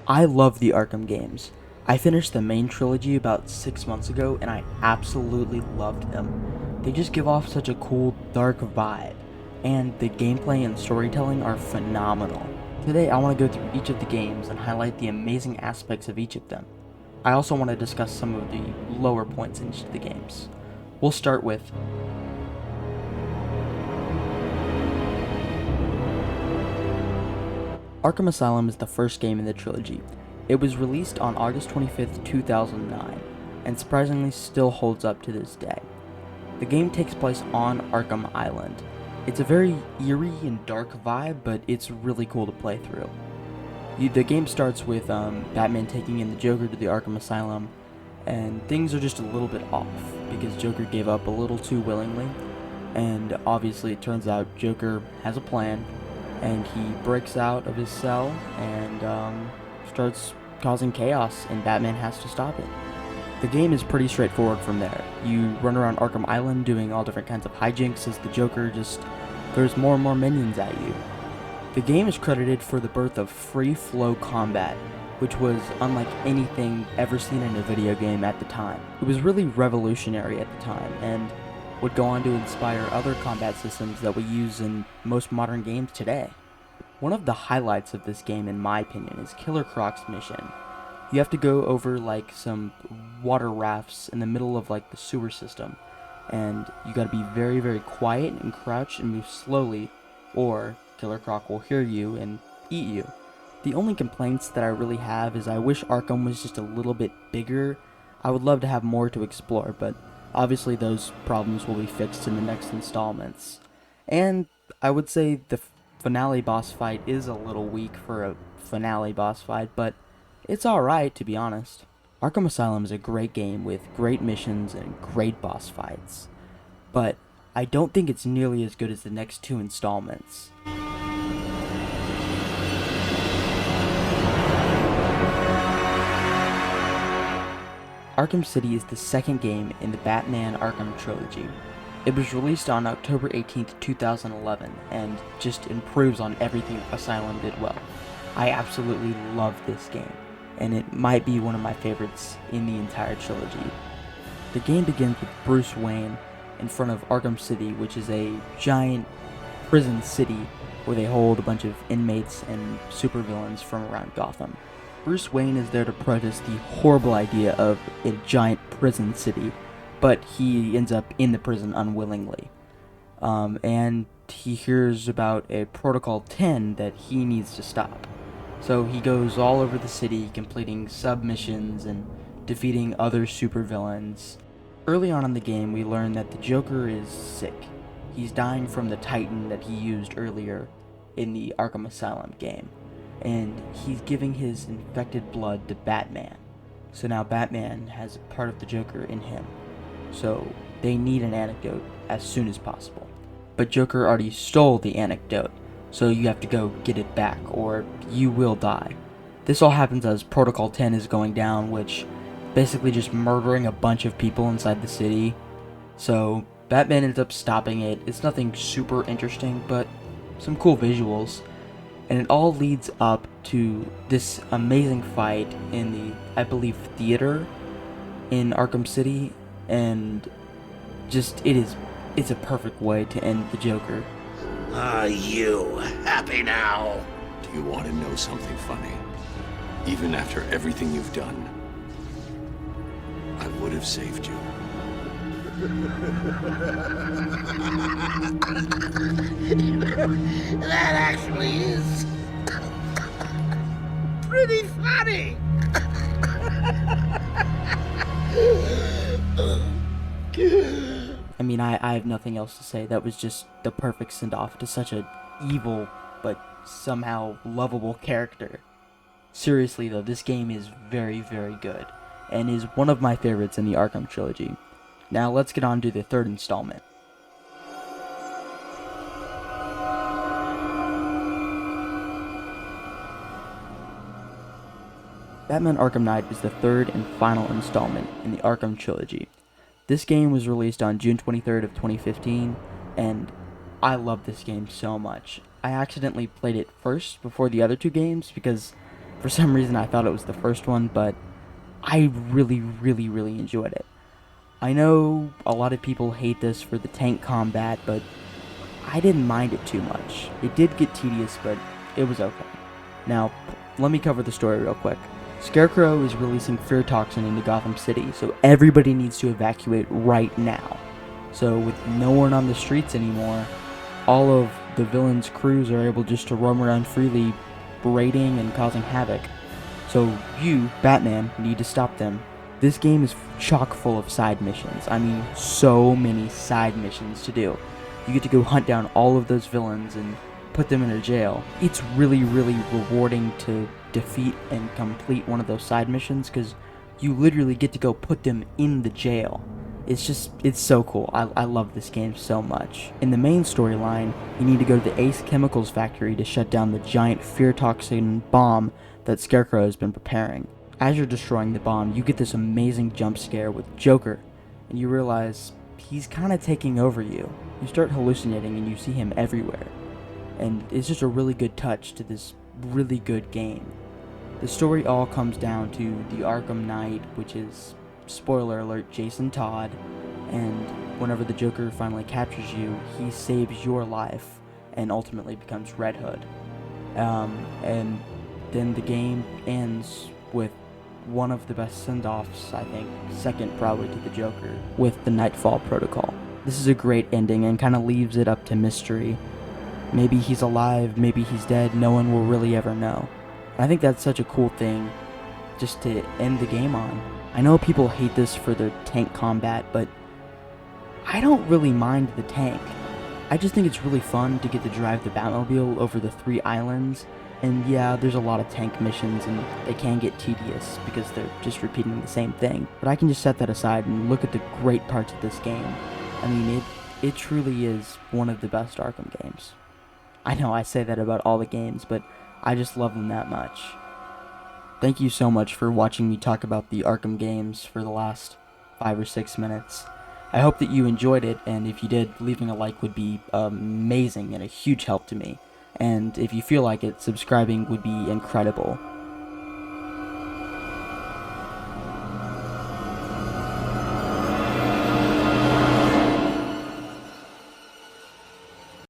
I love the Arkham games. I finished the main trilogy about 6 months ago and I absolutely loved them. They just give off such a cool, dark vibe, and the gameplay and storytelling are phenomenal. Today I want to go through each of the games and highlight the amazing aspects of each of them. I also want to discuss some of the lower points in each of the games. We'll start with Arkham Asylum is the first game in the trilogy. It was released on August 25th, 2009, and surprisingly still holds up to this day. The game takes place on Arkham Island. It's a very eerie and dark vibe, but it's really cool to play through. The game starts with Batman taking in the Joker to the Arkham Asylum, and things are just a little bit off, because Joker gave up a little too willingly, and obviously it turns out Joker has a plan, and he breaks out of his cell and starts causing chaos, and Batman has to stop it. The game is pretty straightforward from there. You run around Arkham Island doing all different kinds of hijinks as the Joker just throws more and more minions at you. The game is credited for the birth of free flow combat, which was unlike anything ever seen in a video game at the time. It was really revolutionary at the time, and would go on to inspire other combat systems that we use in most modern games today. One of the highlights of this game, in my opinion, is Killer Croc's mission. You have to go over like some water rafts in the middle of like the sewer system, and you gotta be very, very quiet and crouch and move slowly, or Killer Croc will hear you and eat you. The only complaints that I really have is I wish Arkham was just a little bit bigger. I would love to have more to explore, but obviously those problems will be fixed in the next installments. And I would say the finale boss fight is a little weak for a finale boss fight, but it's alright, to be honest. Arkham Asylum is a great game with great missions and great boss fights, but I don't think it's nearly as good as the next two installments. Arkham City is the second game in the Batman Arkham trilogy. It was released on October 18th, 2011, and just improves on everything Asylum did well. I absolutely love this game, and it might be one of my favorites in the entire trilogy. The game begins with Bruce Wayne in front of Arkham City, which is a giant prison city where they hold a bunch of inmates and supervillains from around Gotham. Bruce Wayne is there to protest the horrible idea of a giant prison city, but he ends up in the prison unwillingly. And he hears about a Protocol 10 that he needs to stop. So he goes all over the city completing submissions and defeating other supervillains. Early on in the game, we learn that the Joker is sick. He's dying from the Titan that he used earlier in the Arkham Asylum game, and he's giving his infected blood to Batman. So now Batman has a part of the Joker in him. So they need an antidote as soon as possible. But Joker already stole the antidote, so you have to go get it back or you will die. This all happens as Protocol 10 is going down, which basically just murdering a bunch of people inside the city. So Batman ends up stopping it. It's nothing super interesting, but some cool visuals. And it all leads up to this amazing fight in the, I believe, theater in Arkham City, and just it's a perfect way to end the Joker. Are you happy now? Do you want to know something funny? Even after everything you've done, I would have saved you. That actually is pretty funny. I mean, I have nothing else to say. That was just the perfect send-off to such an evil but somehow lovable character. Seriously though, this game is very, very good, and is one of my favorites in the Arkham trilogy. Now let's get on to the third installment. Batman Arkham Knight is the third and final installment in the Arkham trilogy. This game was released on June 23rd of 2015, and I love this game so much. I accidentally played it first before the other two games because For some reason I thought it was the first one, but I really, really, really enjoyed it. I know a lot of people hate this for the tank combat, but I didn't mind it too much. It did get tedious, but it was okay. Now, let me cover the story real quick. Scarecrow is releasing fear toxin into Gotham City, so everybody needs to evacuate right now. So with no one on the streets anymore, all of the villains' crews are able just to roam around freely, raiding and causing havoc. So you, Batman, need to stop them. This game is chock full of side missions. I mean, so many side missions to do. You get to go hunt down all of those villains and put them in a jail. It's really, really rewarding to defeat and complete one of those side missions because you literally get to go put them in the jail. It's so cool. I love this game so much. In the main storyline, you need to go to the Ace Chemicals factory to shut down the giant fear toxin bomb that Scarecrow has been preparing. As you're destroying the bomb, you get this amazing jump scare with Joker, and you realize he's kind of taking over you. You start hallucinating and you see him everywhere. And it's just a really good touch to this really good game. The story all comes down to the Arkham Knight, which is, spoiler alert, Jason Todd, and whenever the Joker finally captures you, he saves your life and ultimately becomes Red Hood. And then the game ends with one of the best send-offs, I think, second probably to the Joker, with the Nightfall Protocol. This is a great ending and kind of leaves it up to mystery. Maybe he's alive, maybe he's dead, no one will really ever know. And I think that's such a cool thing just to end the game on. I know people hate this for their tank combat, but I don't really mind the tank. I just think it's really fun to get to drive the Batmobile over the 3 islands. And yeah, there's a lot of tank missions and they can get tedious because they're just repeating the same thing. But I can just set that aside and look at the great parts of this game. I mean, it truly is one of the best Arkham games. I know I say that about all the games, but I just love them that much. Thank you so much for watching me talk about the Arkham games for the last 5 or 6 minutes. I hope that you enjoyed it, and if you did, leaving a like would be amazing and a huge help to me. And if you feel like it, subscribing would be incredible.